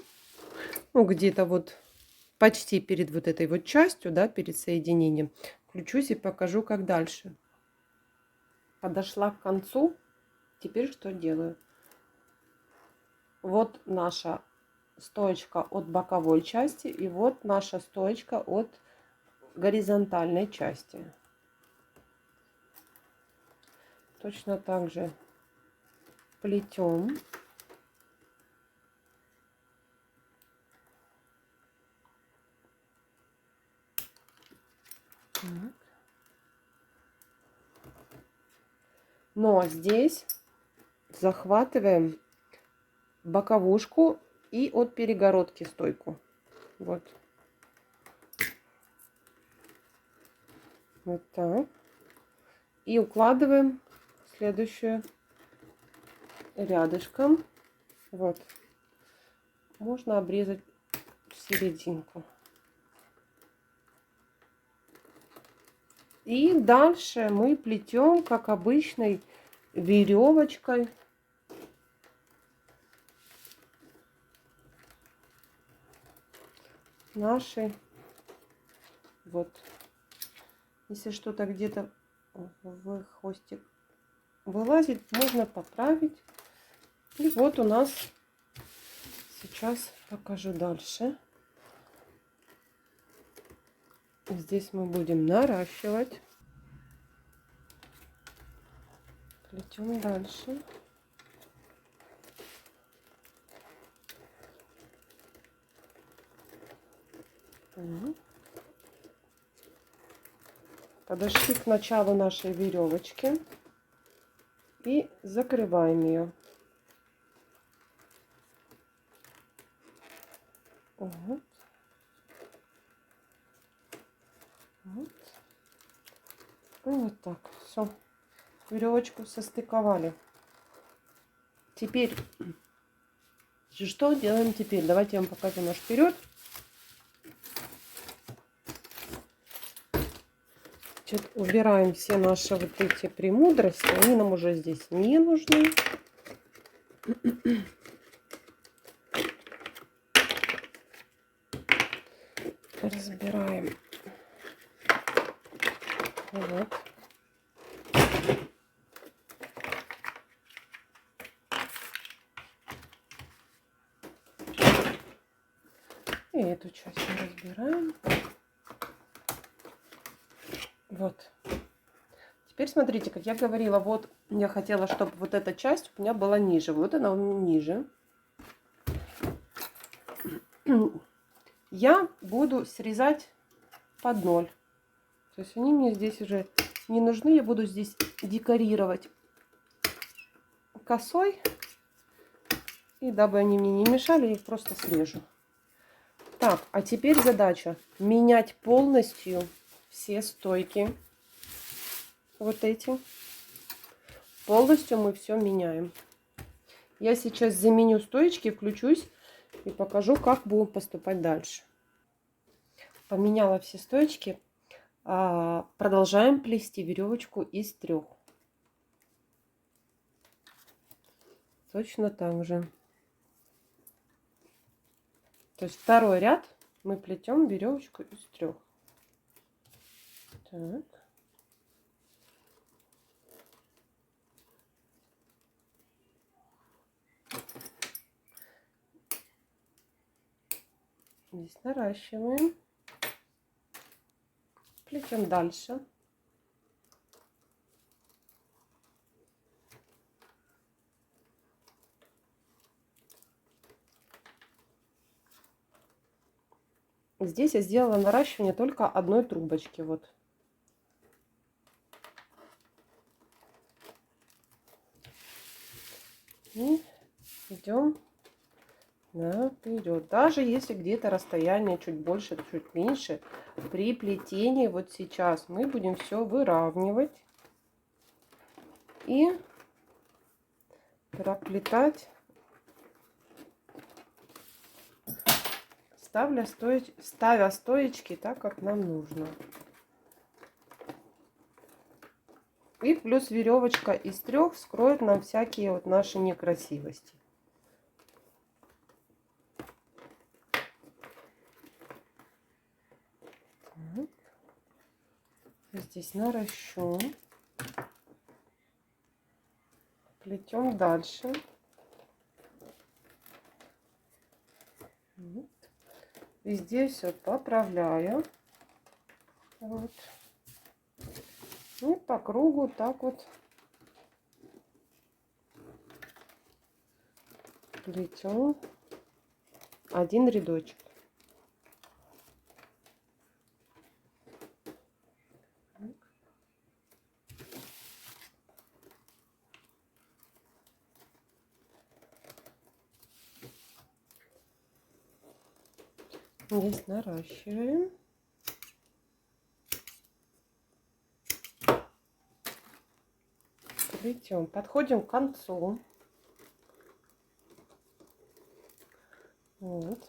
ну, где-то вот почти перед вот этой вот частью, да, перед соединением, включусь и покажу, как дальше. Подошла к концу. Теперь что делаю? Вот наша стоечка от боковой части и вот наша стоечка от горизонтальной части. Точно так же плетем. Так. Но здесь захватываем боковушку и от перегородки стойку. Вот. Вот так. И укладываем следующую рядышком. Вот. Можно обрезать серединку. И дальше мы плетем, как обычной веревочкой. Наши. Вот. Если что-то где-то в хвостик вылазит, можно поправить. И вот у нас, сейчас покажу дальше. Здесь мы будем наращивать. Плетем дальше. Подошли к началу нашей веревочки и закрываем ее. Вот. Вот. И вот так. Все. Веревочку состыковали. Теперь, что делаем теперь? Давайте я вам покажу наш вперед. Значит, убираем все наши вот эти премудрости. Они нам уже здесь не нужны. Разбираем. Вот. И эту часть мы разбираем. Вот. Теперь смотрите, как я говорила, вот я хотела, чтобы вот эта часть у меня была ниже. Вот она у меня ниже. Я буду срезать под ноль. То есть они мне здесь уже не нужны. Я буду здесь декорировать косой. И дабы они мне не мешали, я их просто срежу. Так, а теперь задача менять полностью все стойки. Вот эти. Полностью мы все меняем. Я сейчас заменю стоечки, включусь и покажу, как будем поступать дальше. Поменяла все стоечки. Продолжаем плести веревочку из 3. Точно так же. То есть второй ряд мы плетем веревочку из 3. Так. Здесь наращиваем. Плетем дальше. Здесь я сделала наращивание только одной трубочки. Вот. И идем наперед. Даже если где-то расстояние чуть больше, чуть меньше, при плетении вот сейчас мы будем все выравнивать и проплетать, ставя стоечки так, как нам нужно. И плюс веревочка из 3 скроет нам всякие вот наши некрасивости. Так. Здесь наращу. Плетем дальше. Вот. Везде все поправляю. Вот. И по кругу так вот плетем один рядочек. Здесь наращиваем. Плетем. Подходим к концу. Вот.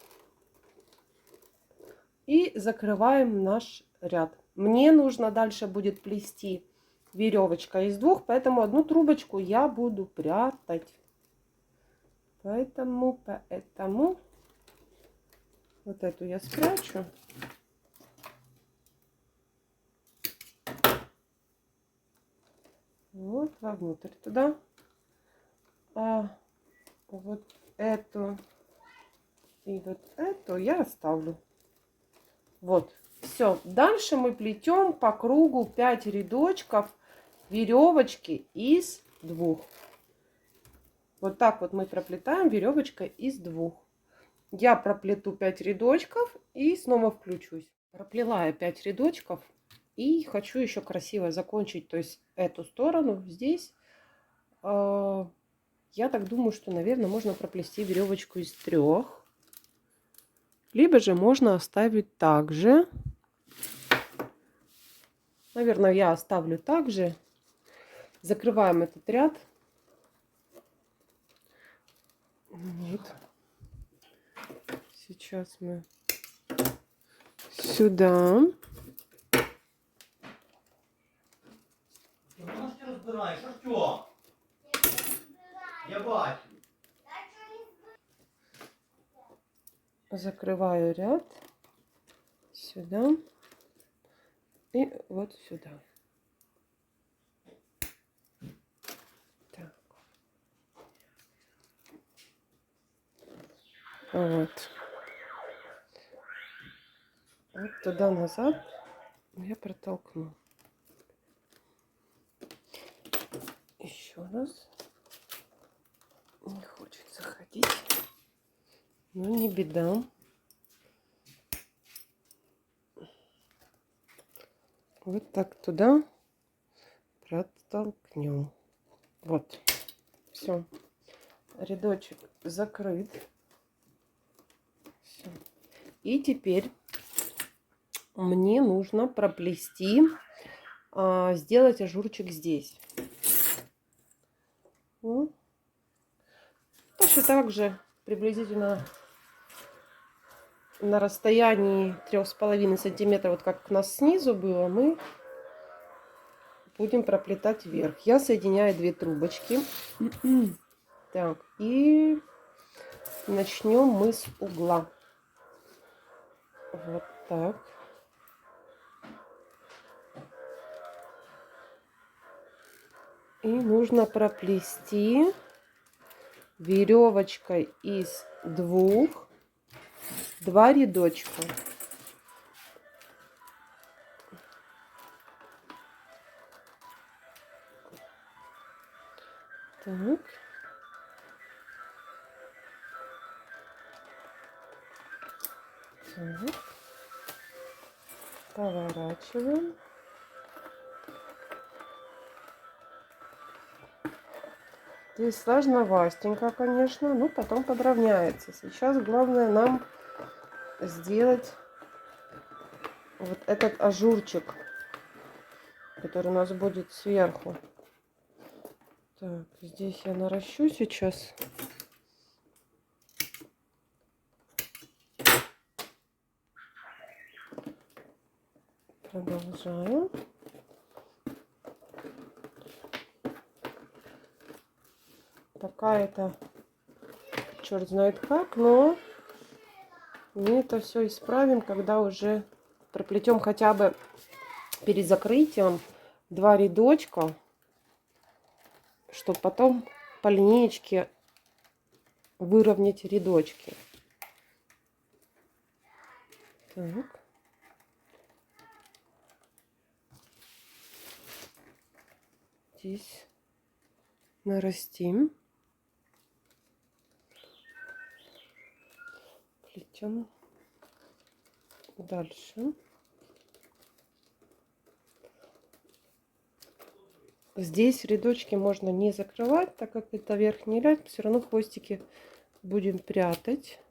И закрываем наш ряд. Мне нужно дальше будет плести веревочка из двух, поэтому одну трубочку я буду прятать. Поэтому вот эту я спрячу. Вот вовнутрь туда. А вот эту и вот эту я оставлю. Вот. Все. Дальше мы плетем по кругу 5 рядочков веревочки из двух. Вот так вот мы проплетаем веревочкой из двух. Я проплету 5 рядочков и снова включусь. Проплела я 5 рядочков и хочу еще красиво закончить, то есть эту сторону здесь. Я так думаю, что, наверное, можно проплести веревочку из 3. Либо же можно оставить так же. Наверное, я оставлю так же. Закрываем этот ряд. Вот. Сейчас мы сюда. Закрываю ряд. Сюда. И вот сюда. Так. Вот. Вот туда-назад я протолкну. Еще раз. Не хочет заходить. Но не беда. Вот так туда протолкнем. Вот. Все. Рядочек закрыт. Все. И теперь мне нужно проплести, сделать ажурчик здесь. Ну, точно так же приблизительно на расстоянии 3,5 сантиметра, вот как у нас снизу было, мы будем проплетать вверх. Я соединяю 2 трубочки. Так, и начнем мы с угла. Вот так. И нужно проплести веревочкой из 2 рядочка. Так. Так. Поворачиваем. Здесь сложновастенько, конечно, но потом подровняется. Сейчас главное нам сделать вот этот ажурчик, который у нас будет сверху. Так, здесь я наращу сейчас. Продолжаем. Пока это черт знает как, но мы это все исправим, когда уже проплетем хотя бы перед закрытием 2 рядочка, чтобы потом по линеечке выровнять рядочки. Так. Здесь нарастим. Плетем дальше. Здесь рядочки можно не закрывать, так как это верхний ряд, все равно хвостики будем прятать.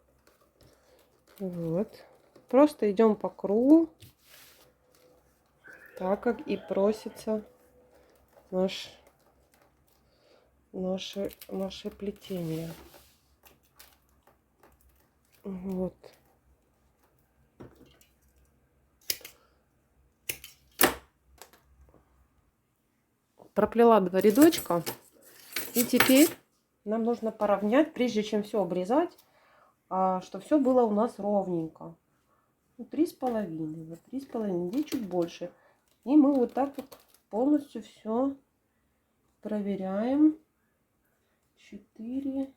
Вот. Просто идем по кругу, так как и просится наше плетение. Вот. Проплела 2 рядочка. И теперь нам нужно поравнять, прежде чем все обрезать, чтобы все было у нас ровненько. 3,5, вот 3,5, здесь чуть больше. И мы вот так вот полностью все проверяем. 4.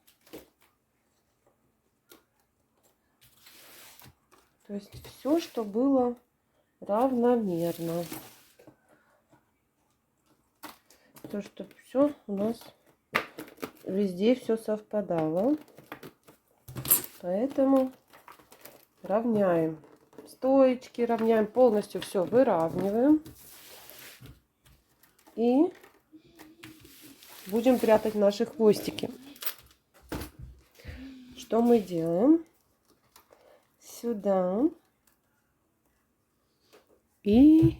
То есть все, что было равномерно. То, чтобы все у нас везде все совпадало. Поэтому равняем. Стоечки равняем, полностью все выравниваем. И будем прятать наши хвостики. Что мы делаем? Сюда. И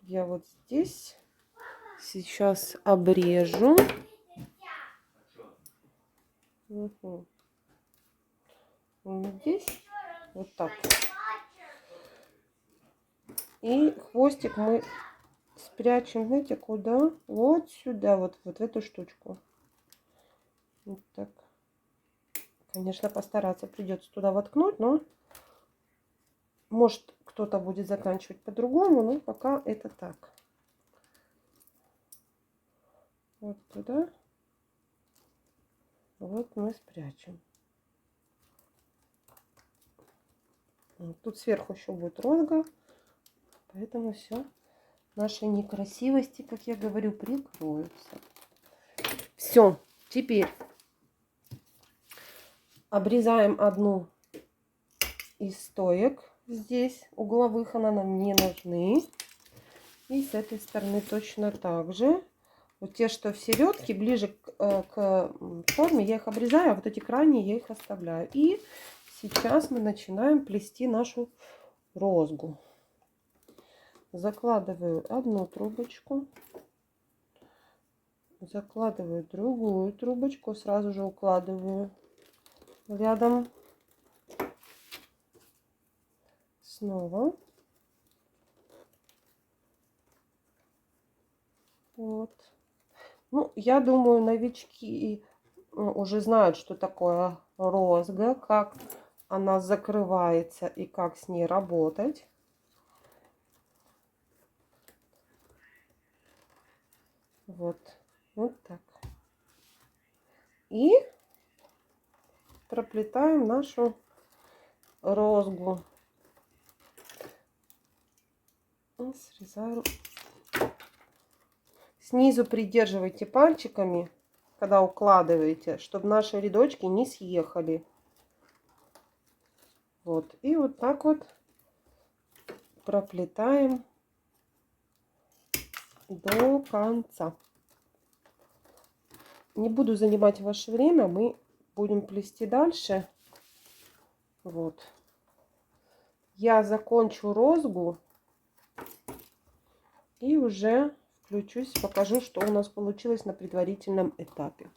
я вот здесь сейчас обрежу. Угу. Здесь вот так. И хвостик мы спрячем, знаете, куда? Вот сюда, вот в эту штучку. Вот так. Конечно, постараться придется туда воткнуть, но может кто-то будет заканчивать по-другому, но пока это так. Вот туда. Вот мы спрячем. Тут сверху еще будет розга, поэтому все наши некрасивости, как я говорю, прикроются. Все, теперь обрезаем одну из стоек. Здесь угловых, она нам не нужны. И с этой стороны точно так же. Вот те, что в середке, ближе к форме, я их обрезаю, а вот эти крайние я их оставляю. И сейчас мы начинаем плести нашу розгу. Закладываю одну трубочку. Закладываю другую трубочку. Сразу же укладываю рядом. Снова. Вот. Ну, я думаю, новички уже знают, что такое розга, как она закрывается и как с ней работать. Вот. Вот так. И проплетаем нашу розгу. И срезаю. Снизу придерживайте пальчиками, когда укладываете, чтобы наши рядочки не съехали. Вот. И вот так вот проплетаем до конца. Не буду занимать ваше время, мы будем плести дальше. Вот. Я закончу розгу и уже включусь, покажу, что у нас получилось на предварительном этапе.